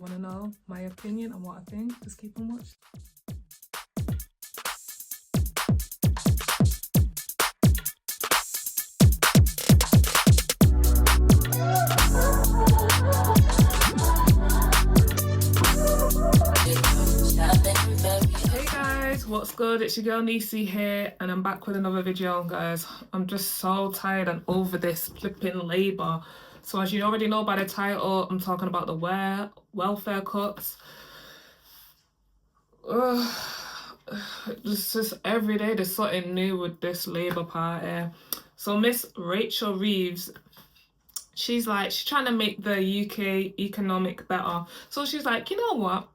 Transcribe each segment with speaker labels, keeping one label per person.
Speaker 1: you want to know my opinion on what I think, just keep on watching. Hey guys, what's good? It's your girl Nisi here, and I'm back with another video, guys. I'm just so tired and over this flipping Labour. So as you already know by the title, I'm talking about the welfare cuts. It's just every day there's something new with this Labour Party. So Miss Rachel Reeves, she's trying to make the UK economic better. So she's like, you know what?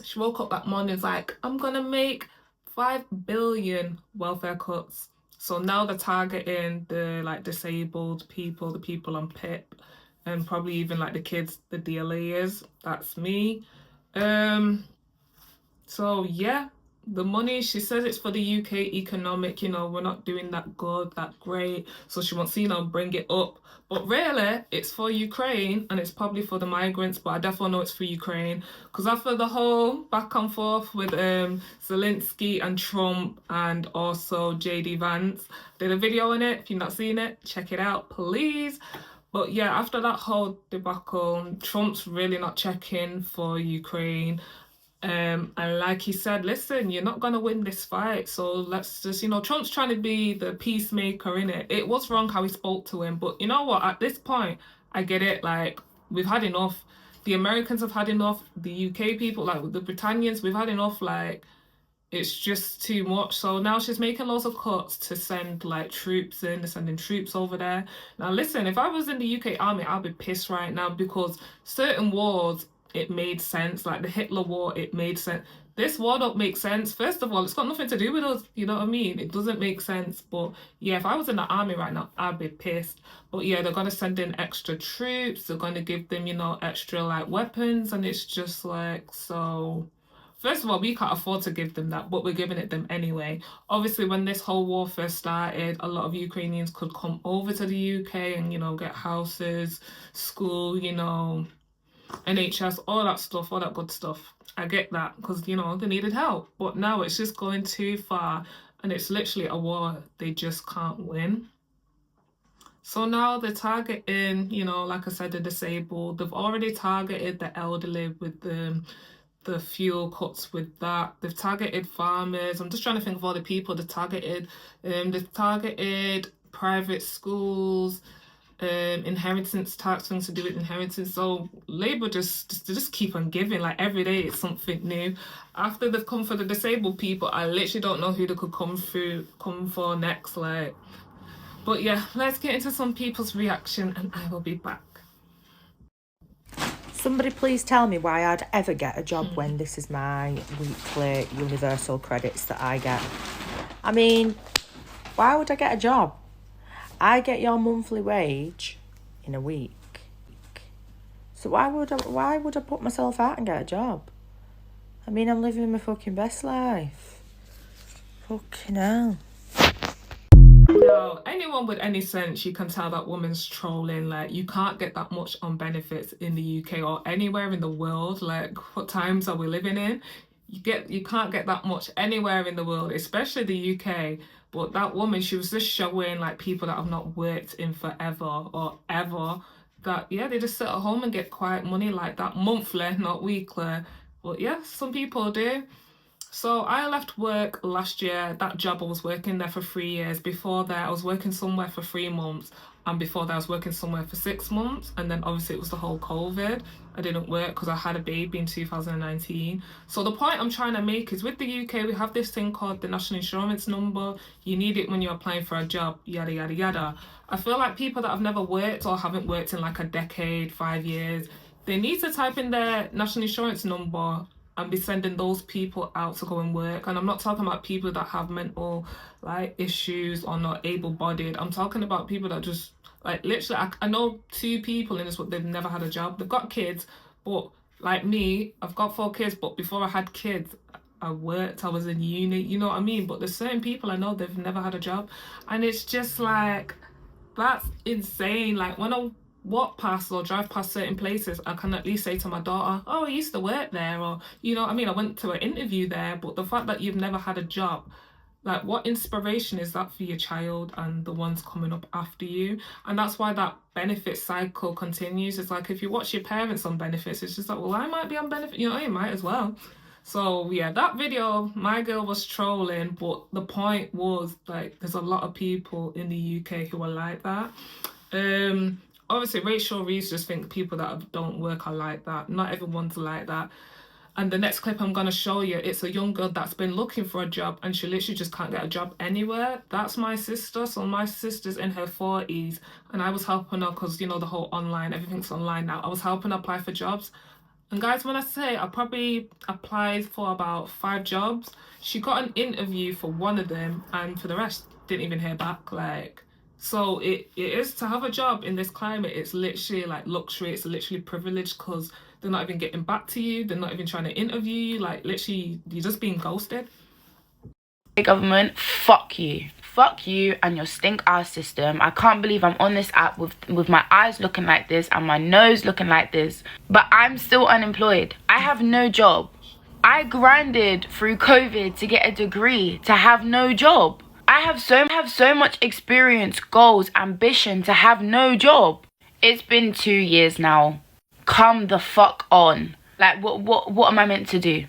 Speaker 1: She woke up that morning, like, I'm gonna make 5 billion welfare cuts. So now they're targeting the disabled people, the people on PIP, and probably even like the kids, the DLAs. That's me. So yeah, the money, she says it's for the UK economic, we're not doing that good, that great. So she wants to, bring it up. But really, it's for Ukraine, and it's probably for the migrants, but I definitely know it's for Ukraine. Because after the whole back and forth with Zelensky and Trump and also JD Vance, did a video on it. If you've not seen it, check it out, please. But yeah, after that whole debacle, Trump's really not checking for Ukraine. And like he said, listen, you're not gonna win this fight, so let's just, Trump's trying to be the peacemaker, innit? It was wrong how he spoke to him, but you know what? At this point, I get it. Like, we've had enough. The Americans have had enough. The UK people, like the Britannians, we've had enough. Like, it's just too much. So now she's making loads of cuts to send like troops in. They're sending troops over there. Now listen, if I was in the UK army, I'd be pissed right now, because certain wars, it made sense. Like the Hitler War, it made sense. This war don't make sense. First of all, it's got nothing to do with us. You know what I mean? It doesn't make sense. But yeah, if I was in the army right now, I'd be pissed. But yeah, they're going to send in extra troops. They're going to give them, extra like weapons. And it's just like, so... First of all, we can't afford to give them that, but we're giving it them anyway. Obviously, when this whole war first started, a lot of Ukrainians could come over to the UK and, get houses, school, NHS, all that stuff, all that good stuff. I get that, because, they needed help. But now it's just going too far, and it's literally a war they just can't win. So now they're targeting, like I said, the disabled. They've already targeted the elderly with the fuel cuts with that. They've targeted farmers. I'm just trying to think of all the people they've targeted. They've targeted private schools, inheritance tax, things to do with inheritance. So Labour just keep on giving. Like every day it's something new. After they've come for the disabled people, I literally don't know who they could come for next. Like, but yeah, let's get into some people's reaction, and I will be back.
Speaker 2: Somebody please tell me why I'd ever get a job when this is my weekly universal credits that I get. I mean, why would I get a job? I get your monthly wage in a week. So why would I put myself out and get a job? I mean, I'm living my fucking best life. Fucking hell.
Speaker 1: No, anyone with any sense, you can tell that woman's trolling. Like, you can't get that much on benefits in the UK or anywhere in the world. Like, what times are we living in? You can't get that much anywhere in the world, especially the UK. But that woman, she was just showing like people that have not worked in forever or ever, that yeah, they just sit at home and get quiet money like that monthly, not weekly. But yeah, some people do. So I left work last year. That job, I was working there for 3 years. Before that, I was working somewhere for 3 months. And before that, I was working somewhere for 6 months. And then obviously it was the whole COVID. I didn't work because I had a baby in 2019. So the point I'm trying to make is, with the UK, we have this thing called the national insurance number. You need it when you're applying for a job, yada, yada, yada. I feel like people that have never worked or haven't worked in like a decade, 5 years, they need to type in their national insurance number and be sending those people out to go and work. And I'm not talking about people that have mental issues or not able-bodied. I'm talking about people that just literally, I know 2 people in this, but they've never had a job. They've got kids, but like me, I've got 4 kids, but before I had kids, I worked, I was in uni, you know what I mean? But there's certain people I know, they've never had a job, and it's just like, that's insane. Like, when a walk past or drive past certain places, I can at least say to my daughter, oh, I used to work there, or, you know what I mean, I went to an interview there. But the fact that you've never had a job, like, what inspiration is that for your child and the ones coming up after you? And that's why that benefit cycle continues. It's like, if you watch your parents on benefits, it's just like, well, I might be on benefit, you know, you might as well. So yeah, that video, my girl was trolling, but the point was, like, there's a lot of people in the UK who are like that. Obviously Rachel Reeves just think people that don't work are like that. Not everyone's like that. And the next clip I'm going to show you, it's a young girl that's been looking for a job and she literally just can't get a job anywhere. That's my sister. So my sister's in her 40s and I was helping her because, you know, the whole online, everything's online now. I was helping her apply for jobs. And guys, when I say I probably applied for about 5 jobs, she got an interview for one of them and for the rest, didn't even hear back. Like, so it is, to have a job in this climate, it's literally like luxury, it's literally privilege, because they're not even getting back to you, they're not even trying to interview you, like literally you're just being ghosted.
Speaker 3: Government, fuck you. Fuck you and your stink ass system. I can't believe I'm on this app with my eyes looking like this and my nose looking like this, but I'm still unemployed. I have no job. I grinded through COVID to get a degree to have no job. I have so much experience, goals, ambition to have no job. It's been 2 years now. Come the fuck on. Like, what am I meant to do?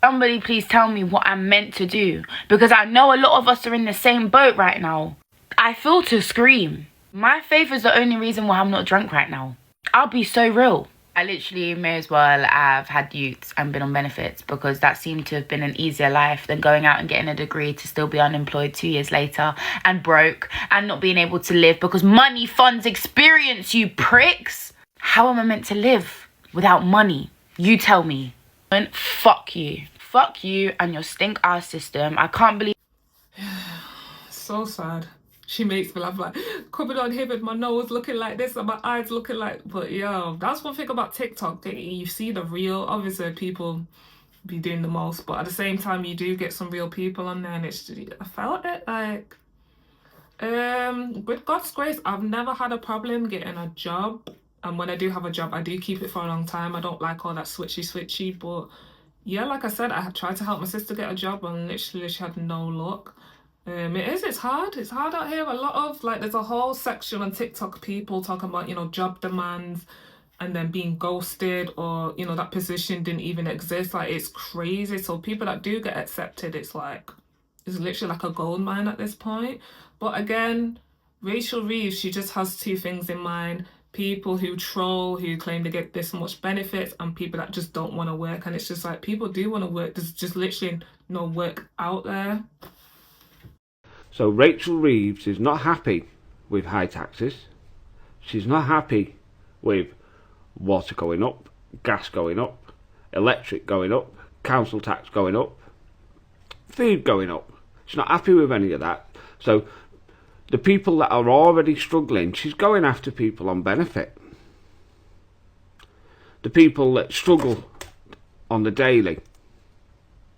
Speaker 3: Somebody please tell me what I'm meant to do, because I know a lot of us are in the same boat right now. I feel to scream. My faith is the only reason why I'm not drunk right now. I'll be so real. I literally may as well have had youths and been on benefits, because that seemed to have been an easier life than going out and getting a degree to still be unemployed 2 years later and broke and not being able to live because money funds experience, you pricks. How am I meant to live without money? You tell me. And fuck you. Fuck you and your stink ass system. I can't believe.
Speaker 1: So sad. She makes me laugh, like, coming on here with my nose looking like this and my eyes looking like, but yo, that's one thing about TikTok. You see the real, obviously people be doing the most, but at the same time you do get some real people on there, and it's just, I felt it, like, with God's grace, I've never had a problem getting a job. And when I do have a job, I do keep it for a long time. I don't like all that switchy, but yeah, like I said, I had tried to help my sister get a job and literally she had no luck. It's hard out here. A lot of, like, there's a whole section on TikTok, people talking about, you know, job demands and then being ghosted, or, you know, that position didn't even exist. Like, it's crazy. So people that do get accepted, it's like, it's literally like a gold mine at this point. But again, Rachel Reeves, she just has 2 things in mind: people who troll, who claim to get this much benefits, and people that just don't want to work. And it's just like, people do want to work, there's just literally no work out there.
Speaker 4: So Rachel Reeves is not happy with high taxes. She's not happy with water going up, gas going up, electric going up, council tax going up, food going up. She's not happy with any of that. So the people that are already struggling, she's going after people on benefit. The people that struggle on the daily.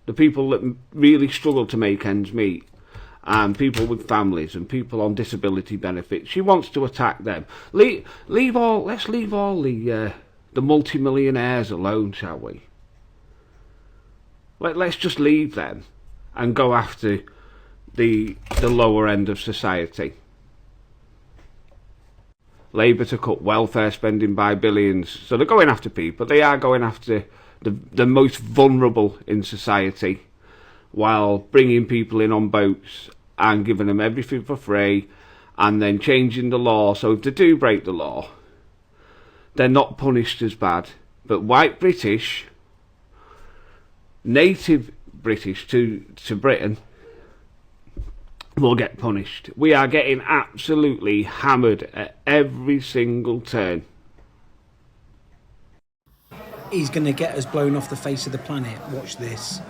Speaker 4: The people that really struggle to make ends meet. And people with families and people on disability benefits. She wants to attack them. Let's leave all the multi-millionaires alone, shall we? Let's just leave them and go after the lower end of society. Labour to cut welfare spending by billions. So they're going after people. They are going after the most vulnerable in society, while bringing people in on boats and giving them everything for free, and then changing the law so if they do break the law, they're not punished as bad. But white British, native British to Britain, will get punished. We are getting absolutely hammered at every single turn.
Speaker 5: He's going to get us blown off the face of the planet. Watch this.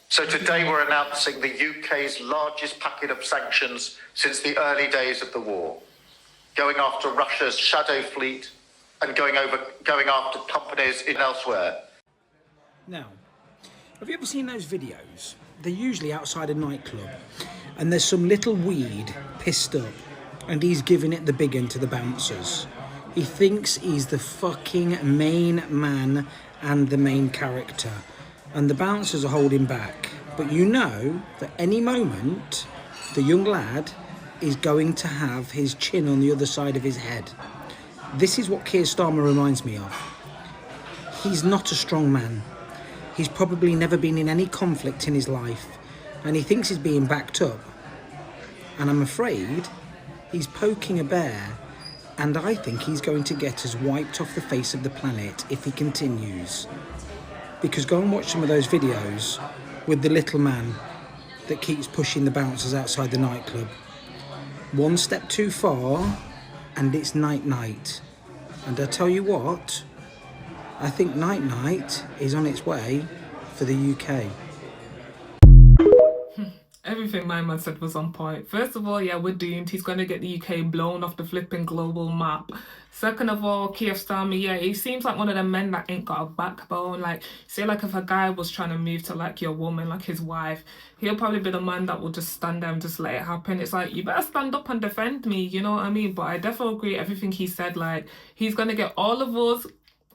Speaker 6: So today we're announcing the UK's largest packet of sanctions since the early days of the war, going after Russia's shadow fleet and going after companies in elsewhere.
Speaker 5: Now, have you ever seen those videos? They're usually outside a nightclub, and there's some little weed pissed up, and he's giving it the big end to the bouncers. He thinks he's the fucking main man and the main character. And the bouncers are holding back. But you know that any moment, the young lad is going to have his chin on the other side of his head. This is what Keir Starmer reminds me of. He's not a strong man. He's probably never been in any conflict in his life. And he thinks he's being backed up. And I'm afraid he's poking a bear. And I think he's going to get us wiped off the face of the planet if he continues. Because go and watch some of those videos with the little man that keeps pushing the bouncers outside the nightclub. One step too far and it's night-night. And I tell you what, I think night-night is on its way for the UK.
Speaker 1: Everything my man said was on point. First of all, yeah, we're doomed. He's going to get the UK blown off the flipping global map. Second of all, Keir Starmer, yeah, he seems like one of them men that ain't got a backbone. Like, say, like, if a guy was trying to move to, like, your woman, like his wife, he'll probably be the man that will just stand there and just let it happen. It's like, you better stand up and defend me, you know what I mean? But I definitely agree with everything he said. Like, he's going to get all of us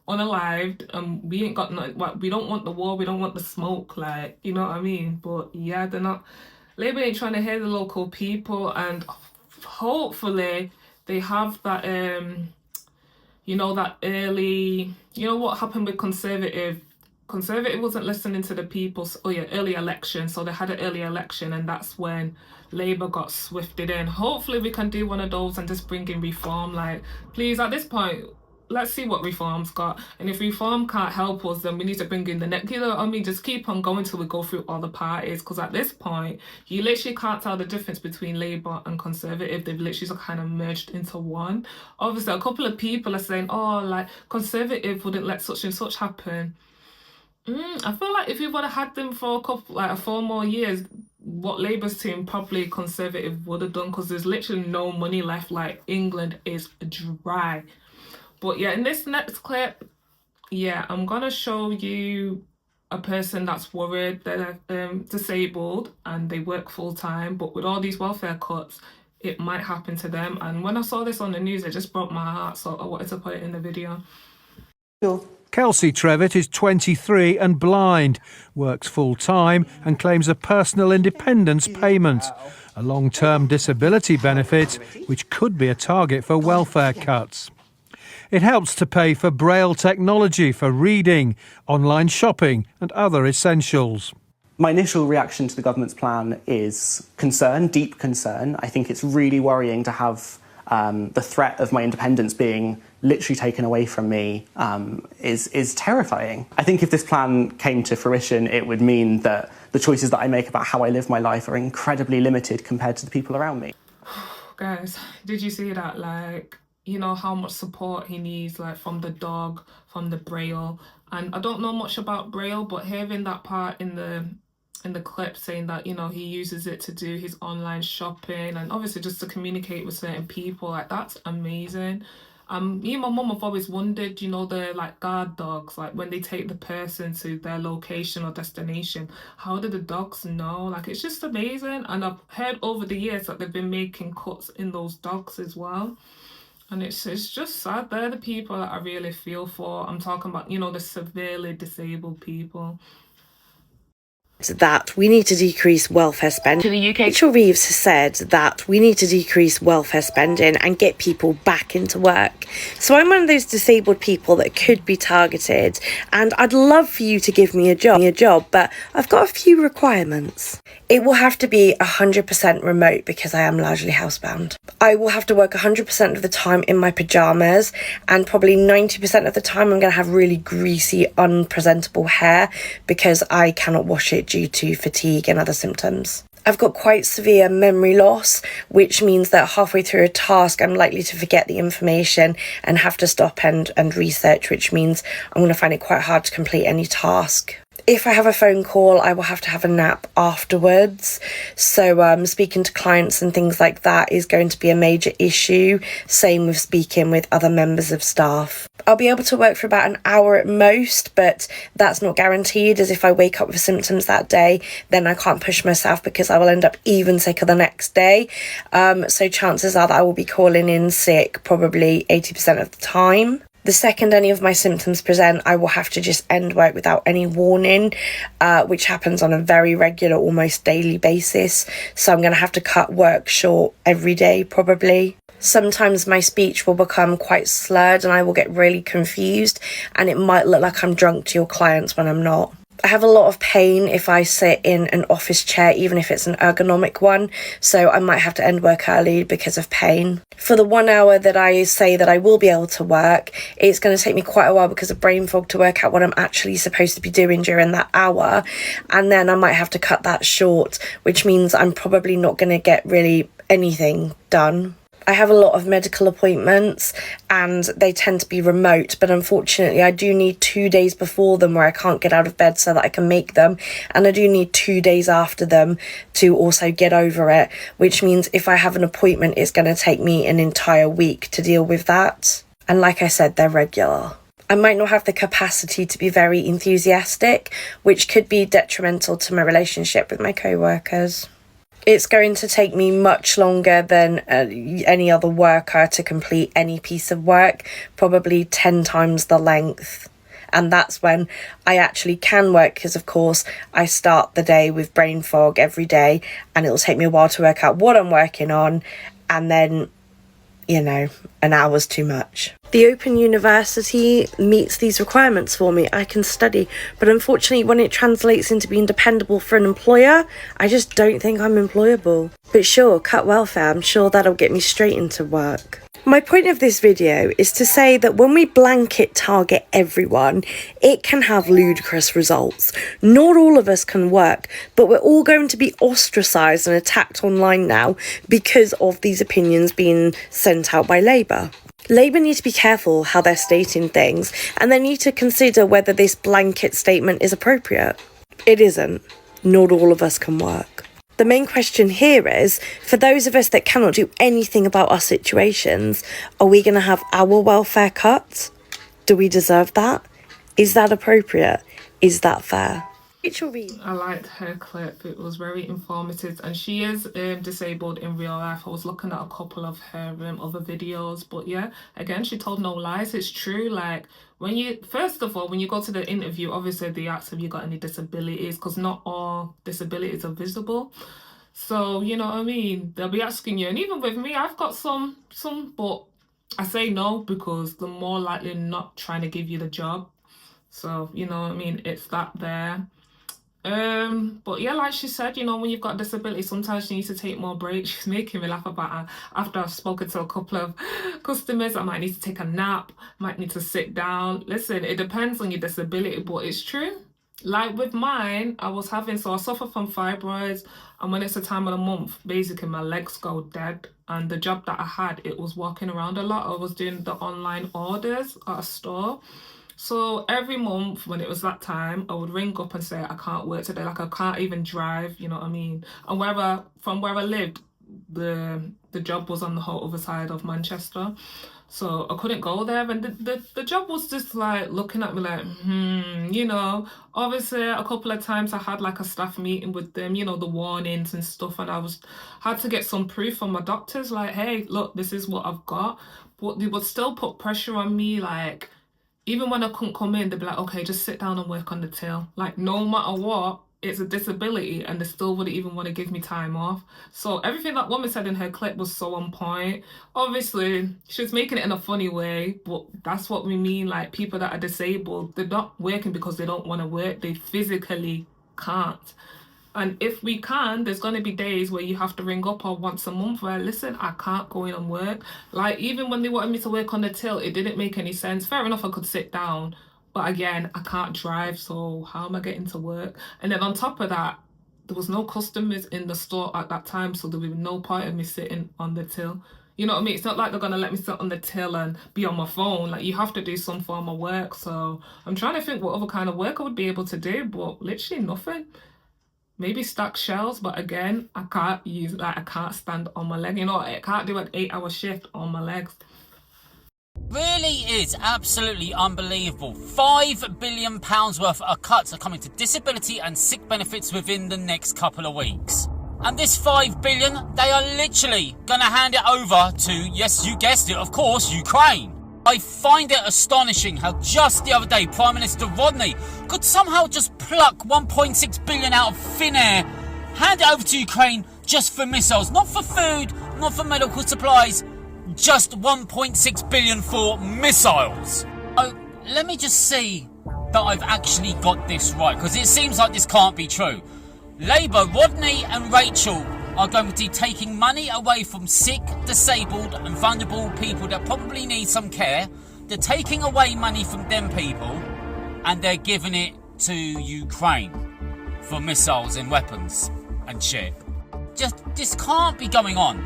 Speaker 1: unalived, and we ain't got no, we don't want the war, we don't want the smoke, like, you know what I mean? But yeah, they're not, Labour ain't trying to hear the local people, and hopefully they have that you know, that early, you know what happened with Conservative wasn't listening to the people. Early election, so they had an early election, and that's when Labour got swifted in. Hopefully we can do one of those and just bring in reform. Like, please, at this point, let's see what reform's got. And if reform can't help us, then we need to bring in the next, you know what I mean? Just keep on going till we go through all the parties. Because at this point, you literally can't tell the difference between Labour and Conservative. They've literally just kind of merged into one. Obviously, a couple of people are saying, oh, like, Conservative wouldn't let such and such happen. I feel like if we would have had them for a couple, like 4 more years, what Labour's team probably Conservative would have done, because there's literally no money left. Like, England is dry. But yeah, in this next clip, yeah, I'm gonna show you a person that's worried. They're disabled and they work full time, but with all these welfare cuts, it might happen to them. And when I saw this on the news, it just broke my heart, so I wanted to put it in the video.
Speaker 7: Kelsey Trevitt is 23 and blind, works full-time and claims a personal independence payment, a long-term disability benefit which could be a target for welfare cuts. It helps to pay for Braille technology for reading, online shopping and other essentials.
Speaker 8: My initial reaction to the government's plan is concern, deep concern. I think it's really worrying to have the threat of my independence being literally taken away from me is terrifying. I think if this plan came to fruition, it would mean that the choices that I make about how I live my life are incredibly limited compared to the people around me.
Speaker 1: Guys, did you see that? Like, you know how much support he needs, like from the dog, from the Braille. And I don't know much about Braille, but hearing that part in the clip saying that, you know, he uses it to do his online shopping and obviously just to communicate with certain people, like, that's amazing. Me and my mum have always wondered, you know, the like guard dogs, like when they take the person to their location or destination, how do the dogs know? Like, it's just amazing. And I've heard over the years that they've been making cuts in those dogs as well. And it's just sad. They're the people that I really feel for. I'm talking about, you know, the severely disabled people.
Speaker 9: That we need to decrease welfare spending.
Speaker 3: To the UK.
Speaker 9: Rachel Reeves has said that we need to decrease welfare spending and get people back into work. So I'm one of those disabled people that could be targeted, and I'd love for you to give me a job, but I've got a few requirements. It will have to be 100% remote because I am largely housebound. I will have to work 100% of the time in my pyjamas, and probably 90% of the time I'm going to have really greasy, unpresentable hair because I cannot wash it due to fatigue and other symptoms. I've got quite severe memory loss, which means that halfway through a task I'm likely to forget the information and have to stop and research, which means I'm going to find it quite hard to complete any task. If I have a phone call, I will have to have a nap afterwards. So speaking to clients and things like that is going to be a major issue. Same with speaking with other members of staff. I'll be able to work for about an hour at most, but that's not guaranteed, as if I wake up with symptoms that day, then I can't push myself because I will end up even sicker the next day. So chances are that I will be calling in sick probably 80% of the time. The second any of my symptoms present, I will have to just end work without any warning, which happens on a very regular, almost daily basis. So I'm going to have to cut work short every day, probably. Sometimes my speech will become quite slurred and I will get really confused, and it might look like I'm drunk to your clients when I'm not. I have a lot of pain if I sit in an office chair, even if it's an ergonomic one, so I might have to end work early because of pain. For the 1 hour that I say that I will be able to work, it's going to take me quite a while because of brain fog to work out what I'm actually supposed to be doing during that hour, and then I might have to cut that short, which means I'm probably not going to get really anything done. I have a lot of medical appointments and they tend to be remote, but unfortunately I do need 2 days before them where I can't get out of bed so that I can make them, and I do need 2 days after them to also get over it, which means if I have an appointment it's going to take me an entire week to deal with that. And like I said, they're regular. I might not have the capacity to be very enthusiastic, which could be detrimental to my relationship with my co-workers. It's going to take me much longer than any other worker to complete any piece of work, probably 10 times the length. And that's when I actually can work, because of course I start the day with brain fog every day and it'll take me a while to work out what I'm working on, and then, you know, an hour's too much. The Open University meets these requirements for me. I can study, but unfortunately when it translates into being dependable for an employer, I just don't think I'm employable. But sure, cut welfare, I'm sure that'll get me straight into work. My point of this video is to say that when we blanket target everyone, it can have ludicrous results. Not all of us can work, but we're all going to be ostracised and attacked online now because of these opinions being sent out by Labour. Labour need to be careful how they're stating things, and they need to consider whether this blanket statement is appropriate. It isn't. Not all of us can work. The main question here is, for those of us that cannot do anything about our situations, are we going to have our welfare cut? Do we deserve that? Is that appropriate? Is that fair?
Speaker 1: I liked her clip. It was very informative, and she is disabled in real life. I was looking at a couple of her other videos, but yeah, again, she told no lies. It's true. Like, when you, first of all, when you go to the interview, obviously they ask have you got any disabilities, because not all disabilities are visible. So, you know what I mean? They'll be asking you, and even with me, I've got some, but I say no because they're more likely not trying to give you the job. So, you know what I mean? It's that there. But yeah, like she said, you know, when you've got a disability, sometimes you need to take more breaks. She's making me laugh about her. After I've spoken to a couple of customers, I might need to take a nap, might need to sit down. Listen, it depends on your disability, but it's true. Like with mine, I suffer from fibroids, and when it's the time of the month, basically my legs go dead. And the job that I had, it was walking around a lot. I was doing the online orders at a store. So every month when it was that time, I would ring up and say, I can't work today. Like, I can't even drive, you know what I mean? And from where I lived, the job was on the whole other side of Manchester. So I couldn't go there. And the job was just like looking at me like, you know, obviously a couple of times I had like a staff meeting with them, you know, the warnings and stuff. And had to get some proof from my doctors like, hey, look, this is what I've got. But they would still put pressure on me, like, even when I couldn't come in, they'd be like, okay, just sit down and work on the till. Like, no matter what, it's a disability, and they still wouldn't even want to give me time off. So everything that woman said in her clip was so on point. Obviously, she was making it in a funny way, but that's what we mean. Like, people that are disabled, they're not working because they don't want to work. They physically can't. And if we can, there's going to be days where you have to ring up or once a month where, listen, I can't go in and work. Like, even when they wanted me to work on the till, it didn't make any sense. Fair enough, I could sit down. But again, I can't drive, so how am I getting to work? And then on top of that, there was no customers in the store at that time, so there would be no point of me sitting on the till. You know what I mean? It's not like they're going to let me sit on the till and be on my phone. Like, you have to do some form of work. So I'm trying to think what other kind of work I would be able to do, but literally nothing. Maybe stack shelves, but again, I can't use, like, I can't stand on my leg. You know, I can't do an 8-hour shift on my legs.
Speaker 10: Really is absolutely unbelievable. £5 billion worth of cuts are coming to disability and sick benefits within the next couple of weeks. And this $5 billion, they are literally going to hand it over to, yes, you guessed it, of course, Ukraine. I find it astonishing how just the other day Prime Minister Rodney could somehow just pluck 1.6 billion out of thin air, hand it over to Ukraine just for missiles, not for food, not for medical supplies, just 1.6 billion for missiles. Oh, let me just see that I've actually got this right, because it seems like this can't be true. Labour, Rodney and Rachel are going to be taking money away from sick, disabled and vulnerable people that probably need some care. They're taking away money from them people and they're giving it to Ukraine for missiles and weapons and shit. Just, this can't be going on.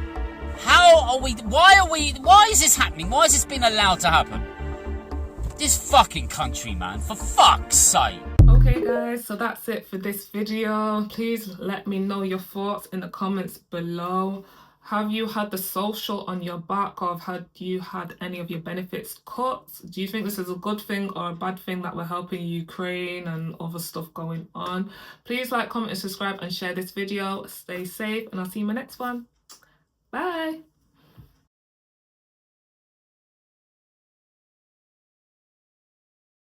Speaker 10: Why is this happening? Why has this been allowed to happen? This fucking country, man, for fuck's sake.
Speaker 1: Okay guys, so that's it for this video. Please let me know your thoughts in the comments below. Have you had the social on your back, or have you had any of your benefits cut? Do you think this is a good thing or a bad thing that we're helping Ukraine and other stuff going on? Please like, comment and subscribe and share this video. Stay safe and I'll see you in my next one. Bye.